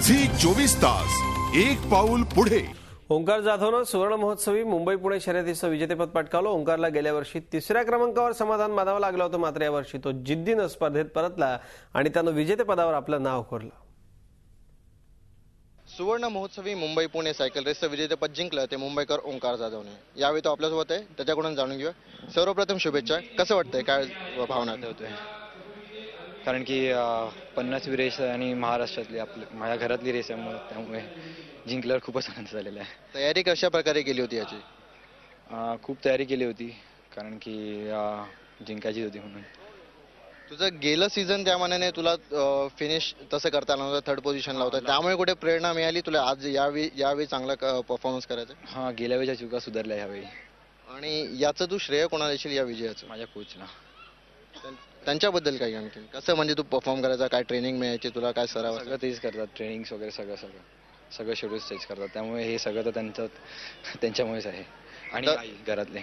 Zee 24 तास एक पाऊल पुढे। ओंकार जाधवनं सुवर्ण महोत्सवी मुंबई पुणे शर्यतीचं विजेतेपद पटकावलं। ओंकारला गेल्या वर्षी तिसऱ्या क्रमांकावर समाधान मानावं लागलं होतं, मात्र यावर्षी तो जिद्दीनं स्पर्धेत परतला आणि त्यानं विजेतेपदावर आपलं नाव कोरलं। सुवर्ण महोत्सवी मुंबई पुणे सायकल रेसचं विजेतेपद जिंकलं ते मुंबईकर ओंकार जाधवने। यावेळी तो आपल्यासोबत आहे, त्याच्याकडून जाणून घेऊया। सर्वप्रथम शुभेच्छा। कसं वाटतंय, काय भावना होते? कारण की 50वी रेस आणि महाराष्ट्रातली माझ्या घरातली रेस आहे, त्यामुळे जिंकल्यावर खूपच आनंद झालेला आहे। तयारी कशा प्रकारे केली होती याची? खूप तयारी केली होती, कारण की जिंकायची होती म्हणून। तुझं गेलं सीझन त्या मानाने तुला फिनिश तसं करता आलं नव्हतं, थर्ड पोझिशनला होता, त्यामुळे कुठे प्रेरणा मिळाली तुला आज यावेळी चांगला परफॉर्मन्स करायचा? हां, गेल्या वेळेच्या चुका सुधारल्या यावेळी। आणि याचं तू श्रेय कोणाला देशील या विजयाचं? माझ्या कोचला। त्यांच्याबद्दल काही आणखी कसं, म्हणजे तू परफॉर्म करायचा, काय ट्रेनिंग मिळायची तुला, काय सराव? सगळं तेच करतात, ट्रेनिंग्स वगैरे सगळं शेड्यूल्स तेच करतात, त्यामुळे हे सगळं तर त्यांच्यामुळेच आहे। आणि घरातले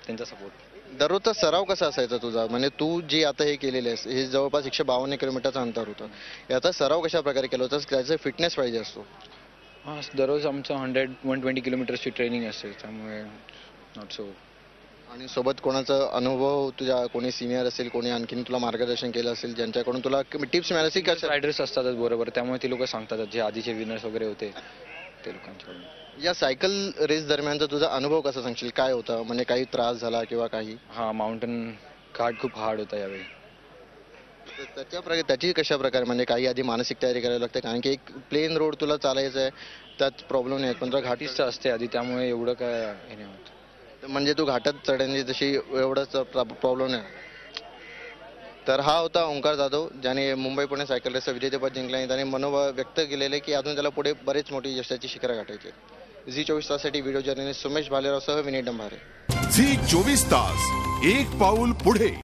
त्यांचा सपोर्ट। दररोजचा सराव कसा असायचा तुझा? म्हणजे तू जी आता हे केलेले आहेस, हे जवळपास 152 किलोमीटरचं अंतर होतं, याचा सराव कशा प्रकारे केला होता? त्याचा फिटनेस पाहिजे असतो। हां, दररोज आमचं 100-120 किलोमीटरची ट्रेनिंग असते, त्यामुळे नॉट सो। आणि सोबत कोणाचा अनुभव, तुझ्या कोणी सिनियर असेल, कोणी आणखीन तुला मार्गदर्शन केलं असेल, ज्यांच्याकडून तुला टिप्स मिळाल्या असेल? कसं रायडर्स असतातच बरोबर, त्यामुळे ते लोक सांगतात, जे आधीचे विनर्स वगैरे होते ते लोकांच्याकडून। या सायकल रेस दरम्यानचा तुझा अनुभव कसा सांगशील? काय होता, म्हणजे काही त्रास झाला किंवा काही? हां, माउंटन घाट खूप हार्ड होता यावेळी। त्याची कशा प्रकारे, म्हणजे काही आधी मानसिक तयारी करावी लागते? कारण की एक प्लेन रोड तुला चालायचं आहे, त्यात प्रॉब्लेम नाही, पण घाटीच असते आधी, त्यामुळे एवढं काय हे नाही होत। म्हणजे तू घाटात चढण्याची तशी एवढंच प्रॉब्लेम नाही। तर हा होता ओंकार जाधव, ज्याने मुंबई पुणे सायकल रेसचं विजेतेपद जिंकलं आणि त्याने मनोबल व्यक्त केलेले की अजून त्याला पुढे बरेच मोठी यशाची शिखरं गाठायची। झी 24 ताससाठी व्हिडिओ जर्नलिस्ट सुमेश भालेराव सह विनीत डंभारे। झी 24 तास एक पाऊल पुढे।